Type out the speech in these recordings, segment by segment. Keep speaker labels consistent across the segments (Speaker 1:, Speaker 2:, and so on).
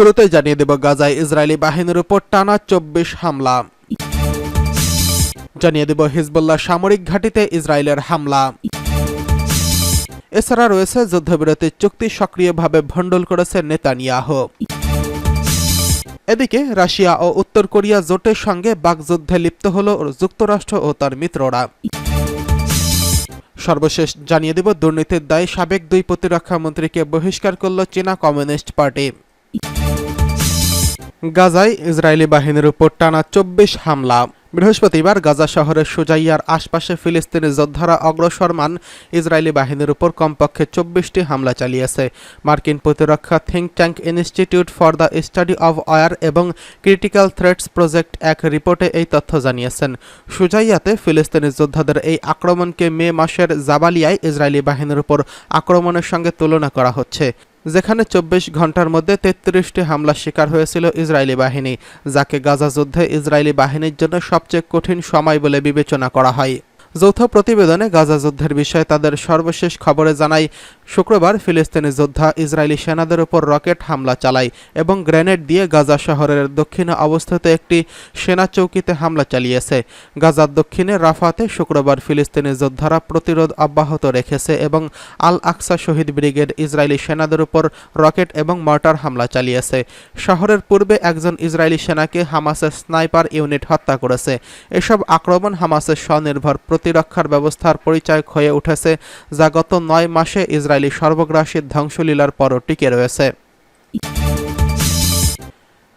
Speaker 1: শুরুতেই জানিয়ে দেব গাজায় ইসরায়েলি বাহিনীর উপর টানা ২৪ হামলা। জানিয়ে দেব হিজবুল্লাহ সামরিক ঘাঁটিতে ইসরায়েলের হামলা। এছাড়া রয়েছে যুদ্ধবিরতি চুক্তি সক্রিয়ভাবে ভণ্ডুল করেছে নেতানিয়াহু। এদিকে রাশিয়া ও উত্তর কোরিয়া জোটের সঙ্গে বাকযুদ্ধে লিপ্ত হল যুক্তরাষ্ট্র ও তার মিত্ররা। সর্বশেষ জানিয়ে দেব দুর্নীতির দায়ে সাবেক ২ প্রতিরক্ষা মন্ত্রীকে বহিষ্কার করল চীনা কমিউনিস্ট পার্টি। গাজায় ইসরায়েলি বাহিনীর উপর টানা ২৪ হামলা। বৃহস্পতিবার গাজা শহরের সুজাইয়ার আশপাশে ফিলিস্তিনি যোদ্ধারা অগ্রসরমান ইসরায়েলি বাহিনীর উপর কমপক্ষে ২৪টি হামলা চালিয়েছে। মার্কিন প্রতিরক্ষা think tank institute for the study of war এবং ক্রিটিক্যাল থ্রেটস প্রজেক্ট এক রিপোর্টে এই তথ্য জানিয়েছেন। সুজাইয়াতে ফিলিস্তিনি যোদ্ধাদের এই আক্রমণকে মে মাসের জাবালিয়ায় ইসরায়েলি বাহিনীর উপর আক্রমণের সঙ্গে তুলনা করা হচ্ছে, যেখানে ২৪ ঘন্টার মধ্যে ৩৩টি হামলার শিকার হয়েছিল ইসরায়েলি বাহিনী, যাকে গাজা যুদ্ধে ইসরায়েলি বাহিনীর জন্য সবচেয়ে কঠিন সময় বলে বিবেচনা করা হয়। যৌথ প্রতিবেদনে গাজা যুদ্ধের বিষয়ে তাদের সর্বশেষ খবরে জানায়, শুক্রবার ফিলিস্তিনি যোদ্ধা ইসরায়েলি সেনাদের উপর রকেট হামলা চালায় এবং গ্রেনেড দিয়ে গাজা শহরের দক্ষিণে অবস্থিত একটি সেনা চৌকিতে হামলা চালিয়েছে। গাজার দক্ষিণে রাফাতে শুক্রবার ফিলিস্তিনি যোদ্ধারা প্রতিরোধ অব্যাহত রেখেছে এবং আল আকসা শহীদ ব্রিগেড ইসরায়েলি সেনাদের উপর রকেট এবং মর্টার হামলা চালিয়েছে। শহরের পূর্বে একজন ইসরায়েলি সেনাকে হামাসের স্নাইপার ইউনিট হত্যা করেছে। এসব আক্রমণ হামাসের স্বনির্ভর প্রতিরক্ষার ব্যবস্থার পরিচায়ক হয়ে উঠেছে, যা গত ৯ মাসে ইসরায়েলি সর্বগ্রাসী ধ্বংসলীলার পরও টিকে রয়েছে।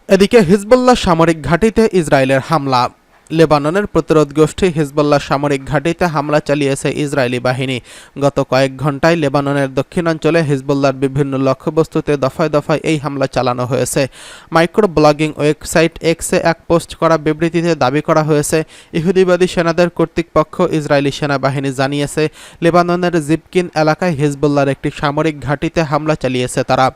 Speaker 1: এদিকে হিজবুল্লাহ সামরিক ঘাঁটিতে ইসরায়েলের হামলা। লেবাননের প্রতিরোধ গোষ্ঠী হিজবুল্লাহ সামরিক ঘাঁটিতে হামলা চালিয়েছে ইসরায়েলি বাহিনী। গত কয়েক ঘন্টায় লেবাননের দক্ষিণাঞ্চলে হিজবুল্লাহর বিভিন্ন লক্ষ্যবস্তুতে দফায় দফায় এই হামলা চালানো হয়েছে। মাইক্রো ব্লগিং ওয়েবসাইট এক্সে এক পোস্ট করা বিবৃতিতে দাবি করা হয়েছে, ইহুদিবাদী সেনাদের কর্তৃপক্ষ ইসরায়েলি সেনাবাহিনী জানিয়েছে লেবাননের জিবকিন এলাকায় হিজবুল্লাহর একটি সামরিক ঘাঁটিতে হামলা চালিয়েছে তারা।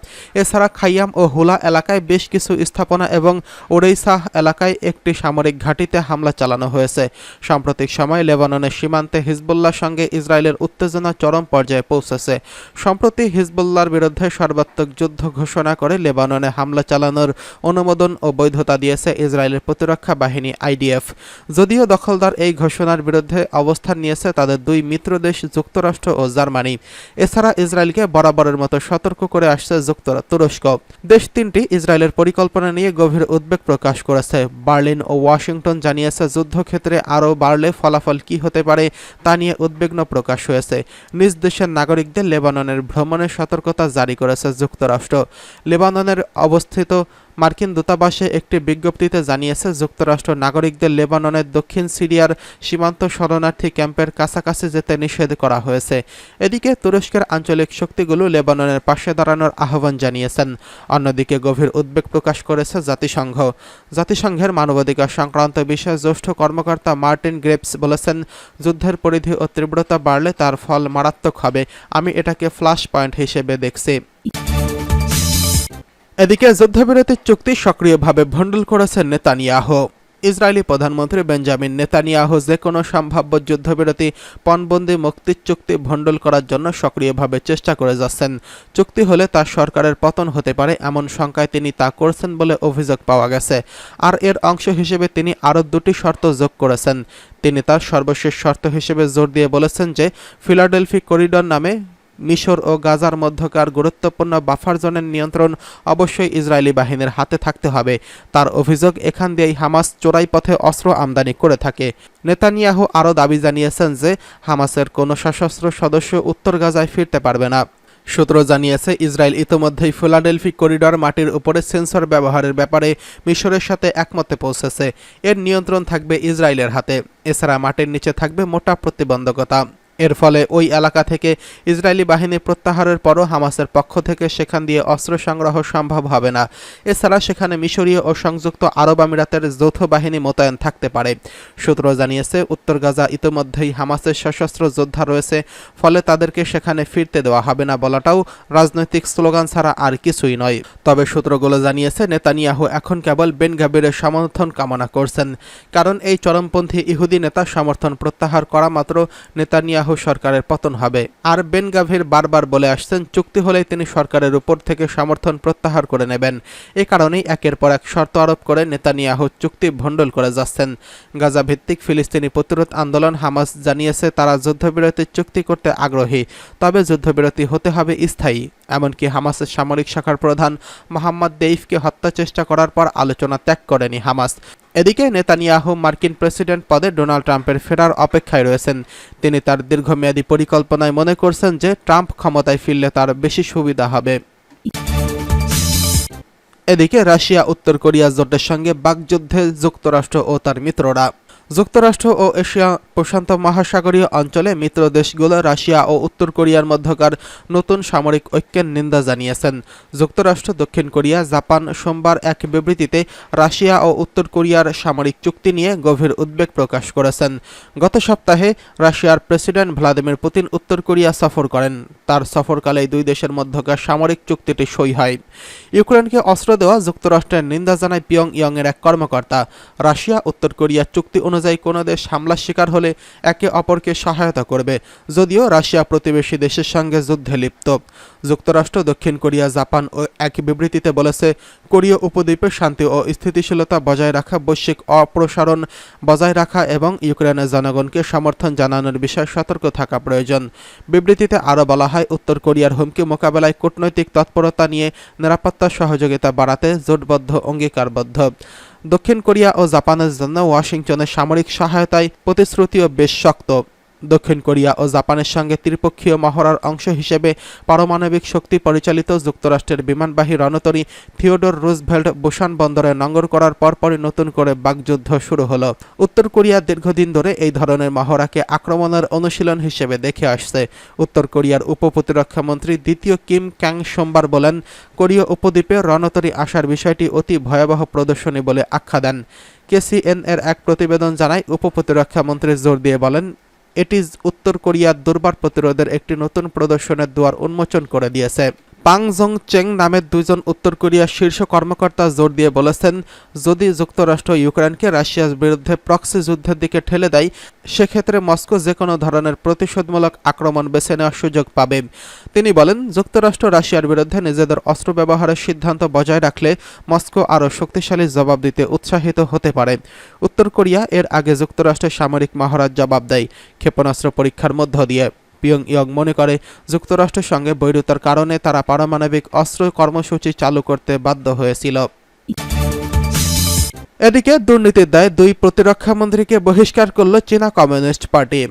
Speaker 1: এছাড়া খাইয়াম ও হুলা এলাকায় বেশ কিছু স্থাপনা এবং ওরেইসাহ এলাকায় একটি সামরিক ঘাঁটিতে হামলা চালানো হয়েছে। সাম্প্রতিক সময়ে লেবাননের সীমান্তে হিজবুল্লাহর সঙ্গে ইসরায়েলের উত্তেজনা চরম পর্যায়ে পৌঁছেছে। সম্প্রতি হিজবুল্লাহর বিরুদ্ধে সর্বাত্মক যুদ্ধ ঘোষণা করে লেবাননে হামলা চালানোর অনুমোদন ও বৈধতা দিয়েছে ইসরায়েলের প্রতিরক্ষা বাহিনী আইডিএফ। যদিও দখলদার এই ঘোষণার বিরুদ্ধে অবস্থান নিয়েছে তাদের ২ মিত্র দেশ যুক্তরাষ্ট্র ও জার্মানি। এছাড়া ইসরায়েলকে বরাবরের মতো সতর্ক করে আসছে তুরস্ক। দেশ ৩টি ইসরায়েলের পরিকল্পনা নিয়ে গভীর উদ্বেগ প্রকাশ করেছে। বার্লিন ও ওয়াশিংটন জানিয়েছে যুদ্ধক্ষেত্রে আরও বাড়লে ফলাফল কি হতে পারে তা নিয়ে উদ্বিগ্ন প্রকাশ হয়েছে। নিজ দেশের নাগরিকদের লেবাননের ভ্রমণের সতর্কতা জারি করেছে যুক্তরাষ্ট্র। লেবাননের অবস্থিত মার্কিন দূতাবাসে একটি বিজ্ঞপ্তিতে জানিয়েছে যুক্তরাষ্ট্র নাগরিকদের লেবাননের দক্ষিণ সিরিয়ার সীমান্ত শরণার্থী ক্যাম্পের কাছাকাছি যেতে নিষেধ করা হয়েছে। এদিকে তুরস্কের আঞ্চলিক শক্তিগুলো লেবাননের পাশে দাঁড়ানোর আহ্বান জানিয়েছেন। অন্যদিকে গভীর উদ্বেগ প্রকাশ করেছে জাতিসংঘ। জাতিসংঘের মানবাধিকার সংক্রান্ত বিষয়ে জ্যেষ্ঠ কর্মকর্তা মার্টিন গ্রেভস বলেছেন, যুদ্ধের পরিধি ও তীব্রতা বাড়লে তার ফল মারাত্মক হবে। আমি এটাকে ফ্ল্যাশ পয়েন্ট হিসেবে দেখছি। এদিকে যুদ্ধবিরতির চুক্তি সক্রিয়ভাবে ভণ্ডুল করেছেন নেতানিয়াহু। ইসরায়েলি প্রধানমন্ত্রী বেঞ্জামিন নেতানিয়াহু যে কোনো সম্ভাব্য যুদ্ধবিরতি পণবন্দি মুক্তির চুক্তি ভণ্ডুল করার জন্য সক্রিয়ভাবে চেষ্টা করে যাচ্ছেন। চুক্তি হলে তার সরকারের পতন হতে পারে এমন শঙ্কায় তিনি তা করছেন বলে অভিযোগ পাওয়া গেছে। আর এর অংশ হিসেবে তিনি আরও 2টি শর্ত যোগ করেছেন। তিনি তার সর্বশেষ শর্ত হিসেবে জোর দিয়ে বলেছেন যে ফিলাডেলফি করিডর নামে মিশর ও গাজার মধ্যকার গুরুত্বপূর্ণ বাফার জোনের নিয়ন্ত্রণ অবশ্যই ইসরায়েলি বাহিনীর হাতে থাকতে হবে। তার অভিযোগ, এখান দিয়েই হামাস চোরাই পথে অস্ত্র আমদানি করে থাকে। নেতানিয়াহু আরও দাবি জানিয়েছেন যে হামাসের কোনো সশস্ত্র সদস্য উত্তর গাজায় ফিরতে পারবে না। সূত্র জানিয়েছে, ইসরায়েল ইতোমধ্যেই ফিলাডেলফি করিডর মাটির উপরে সেন্সর ব্যবহারের ব্যাপারে মিশরের সাথে একমতে পৌঁছেছে। এর নিয়ন্ত্রণ থাকবে ইসরায়েলের হাতে। এছাড়া মাটির নিচে থাকবে মোটা প্রতিবন্ধকতা। এর ফলে ওই এলাকা থেকে ইসরায়েলি বাহিনী প্রত্যাহারের পরও হামাসের পক্ষ থেকে সেখান দিয়ে অস্ত্র সংগ্রহ সম্ভব হবে না। এছাড়া সেখানে মিশরীয় ও সংযুক্ত আরব আমিরাতের যৌথ বাহিনী মোতায়েন থাকতে পারে। সূত্র জানিয়েছে, উত্তর গাজা ইতিমধ্যেই হামাসের সশস্ত্র যোদ্ধা রয়েছে, ফলে তাদেরকে সেখানে ফিরতে দেওয়া হবে না বলাটাও রাজনৈতিক স্লোগান ছাড়া আর কিছুই নয়। তবে সূত্রগুলো জানিয়েছে, নেতানিয়াহু এখন কেবল বেন গাভিরের সমর্থন কামনা করছেন, কারণ এই চরমপন্থী ইহুদি নেতা সমর্থন প্রত্যাহার করা মাত্র নেতানিয়াহু নেতানিয়াহু সরকারের পতন হবে। আর বেন গাভির বারবার বলে আসছেন চুক্তি হলেই তিনি সরকারের উপর থেকে সমর্থন প্রত্যাহার করে নেবেন। এ কারণেই একের পর এক শর্ত আরোপ করে নেতানিয়াহু চুক্তি ভণ্ডুল করে যাচ্ছেন। গাজা ভিত্তিক ফিলিস্তিনি প্রতিরোধ আন্দোলন হামাস জানিয়েছে তারা যুদ্ধবিরতি চুক্তি করতে আগ্রহী, তবে যুদ্ধবিরতি হতে হবে স্থায়ী। এমনকি হামাসের সামরিক শাখার প্রধান মোহাম্মদ দেইফকে হত্যা চেষ্টা করার পর আলোচনা ত্যাগ করেনি হামাস। এদিকে নেতানিয়াহু মার্কিন প্রেসিডেন্ট পদে ডোনাল্ড ট্রাম্পের ফেরার অপেক্ষায় রয়েছেন। তিনি তার দীর্ঘমেয়াদী পরিকল্পনায় মনে করছেন যে ট্রাম্প ক্ষমতায় ফিরলে তার বেশি সুবিধা হবে। এদিকে রাশিয়া উত্তর কোরিয়া জোটের সঙ্গে বাকযুদ্ধে যুক্তরাষ্ট্র ও তার মিত্ররা। যুক্তরাষ্ট্র ও এশিয়া প্রশান্ত মহাসাগরীয় অঞ্চলে মিত্র দেশগুলো রাশিয়া ও উত্তর কোরিয়ার মধ্যকার নতুন সামরিক ঐক্যের নিন্দা জানিয়েছেন। যুক্তরাষ্ট্র, দক্ষিণ কোরিয়া, জাপান সোমবার এক বিবৃতিতে রাশিয়া ও উত্তর কোরিয়ার সামরিক চুক্তি নিয়ে গভীর উদ্বেগ প্রকাশ করেছেন। গত সপ্তাহে রাশিয়ার প্রেসিডেন্ট ভ্লাদিমির পুতিন উত্তর কোরিয়া সফর করেন। তার সফরকালেই দুই দেশের মধ্যকার সামরিক চুক্তিটি সই হয়। ইউক্রেনকে অস্ত্র দেওয়া যুক্তরাষ্ট্রের নিন্দা জানায় পিয়ংইয়ংয়ের এক কর্মকর্তা। রাশিয়া উত্তর কোরিয়া চুক্তি অনুযায়ী কোনো দেশ হামলার শিকার হলে একে অপরকে সহায়তা করবে, যদিও রাশিয়া প্রতিবেশী দেশের সঙ্গে যুদ্ধে লিপ্ত। যুক্তরাষ্ট্র, দক্ষিণ কোরিয়া, জাপান ও এক বিবৃতিতে বলেছে কোরীয় উপদ্বীপে শান্তি ও স্থিতিশীলতা বজায় রাখা, বৈশ্বিক অপপ্রসারণ বজায় রাখা এবং ইউক্রেনের জনগণকে সমর্থন জানানোর বিষয়ে সতর্ক থাকা প্রয়োজন। বিবৃতিতে আরও বলা হয় উত্তর কোরিয়ার হুমকি মোকাবেলায় কূটনৈতিক তৎপরতা নিয়ে নিরাপত্তা সহযোগিতা বাড়াতে জোটবদ্ধ অঙ্গীকারবদ্ধ। দক্ষিণ কোরিয়া ও জাপানের জন্য ওয়াশিংটনের সামরিক সহায়তায় প্রতিশ্রুতিও বেশ শক্ত। দক্ষিণ কোরিয়া ও জাপানের সঙ্গে ত্রিপক্ষীয় মহড়ার অংশ হিসেবে পারমাণবিক শক্তি পরিচালিত যুক্তরাষ্ট্রের বিমানবাহী রণতরী থিওডোর রুজভেল্ট বুসান বন্দরে নোঙর করার পরপরই নতুন করে বাকযুদ্ধ শুরু হলো। উত্তর কোরিয়া দীর্ঘদিন ধরে এই ধরনের মহড়াকে আক্রমণের অনুশীলন হিসেবে দেখে আসছে। উত্তর কোরিয়ার উপপ্রতিরক্ষামন্ত্রী দ্বিতীয় কিম ক্যাং সোমবার বলেন, কোরীয় উপদ্বীপে রণতরী আসার বিষয়টি অতি ভয়াবহ প্রদর্শনী বলে আখ্যা দেন। কেসিএন এর এক প্রতিবেদন জানায় উপপ্রতিরক্ষামন্ত্রী জোর দিয়ে বলেন, এটি উত্তর কোরিয়ার দুর্বার প্রতিরোধের একটি নতুন প্রদর্শনের দুয়ার উন্মোচন করে দিয়েছে। পাং জং চেং নামের দুইজন উত্তর কোরিয়ার শীর্ষ কর্মকর্তা জোর দিয়ে বলেছেন, যদি যুক্তরাষ্ট্র ইউক্রেনকে রাশিয়ার বিরুদ্ধে প্রক্সি যুদ্ধের দিকে ঠেলে দেয়, সেক্ষেত্রে মস্কো যে কোনো ধরনের প্রতিশোধমূলক আক্রমণ বেছে নেওয়ার সুযোগ পাবে। তিনি বলেন, যুক্তরাষ্ট্র রাশিয়ার বিরুদ্ধে নিজেদের অস্ত্র ব্যবহারের সিদ্ধান্ত বজায় রাখলে মস্কো আরও শক্তিশালী জবাব দিতে উৎসাহিত হতে পারে। উত্তর কোরিয়া এর আগে যুক্তরাষ্ট্রের সামরিক মহড়ার জবাব দেয় ক্ষেপণাস্ত্র পরীক্ষার মধ্য দিয়ে। পিয়ংইয়ং মনে করে যুক্তরাষ্ট্রের সঙ্গে বৈরিতার কারণে তারা পারমাণবিক অস্ত্র কর্মসূচি চালু করতে বাধ্য হয়েছিল। এদিকে দুর্নীতির দায়ে দুই প্রতিরক্ষামন্ত্রীকে বহিষ্কার করল চীনা কমিউনিস্ট পার্টি।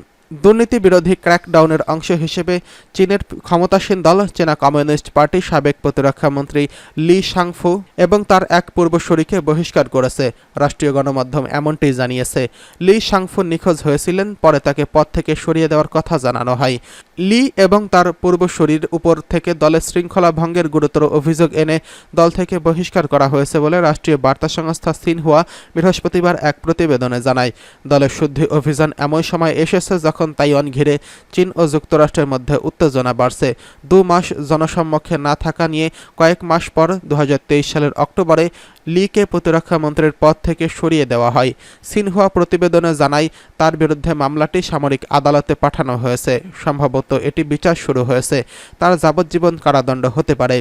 Speaker 1: দুর্নীতি বিরোধী ক্র্যাকডাউনের অংশ হিসেবে চীনের ক্ষমতাসীন দল চীনা কমিউনিস্ট পার্টি সাবেক প্রতিরক্ষামন্ত্রী লি শাংফু এবং তার এক পূর্বসূরিকে বহিষ্কার করেছে। রাষ্ট্রীয় গণমাধ্যম এমনটি জানিয়েছে। লি শাংফু নিখোঁজ হয়েছিলেন, পরে তাকে পদ থেকে সরিয়ে দেওয়ার কথা জানানো হয়। লি এবং তার পূর্বসূরির উপর থেকে দলের শৃঙ্খলা ভঙ্গের গুরুতর অভিযোগ এনে দল থেকে বহিষ্কার করা হয়েছে বলে রাষ্ট্রীয় বার্তা সংস্থা সিনহুয়া বৃহস্পতিবার এক প্রতিবেদনে জানায়। দলের শুদ্ধি অভিযান এমন সময় এসেছে যখন তাইওয়ান ঘিরে চীন ও যুক্তরাষ্ট্রের মধ্যে উত্তেজনা বাড়ছে। 2 মাস জনসম্মুখে না থাকা নিয়ে কয়েক মাস পর 2023 সালের অক্টোবরে লিকে প্রতিরক্ষামন্ত্রীর পদ থেকে সরিয়ে দেওয়া হয়। সিনহুয়া প্রতিবেদনে জানায়, তার বিরুদ্ধে মামলাটি সামরিক আদালতে পাঠানো হয়েছে। সম্ভবত এটি বিচার শুরু হয়েছে। তার যাবজ্জীবন কারাদণ্ড হতে পারে।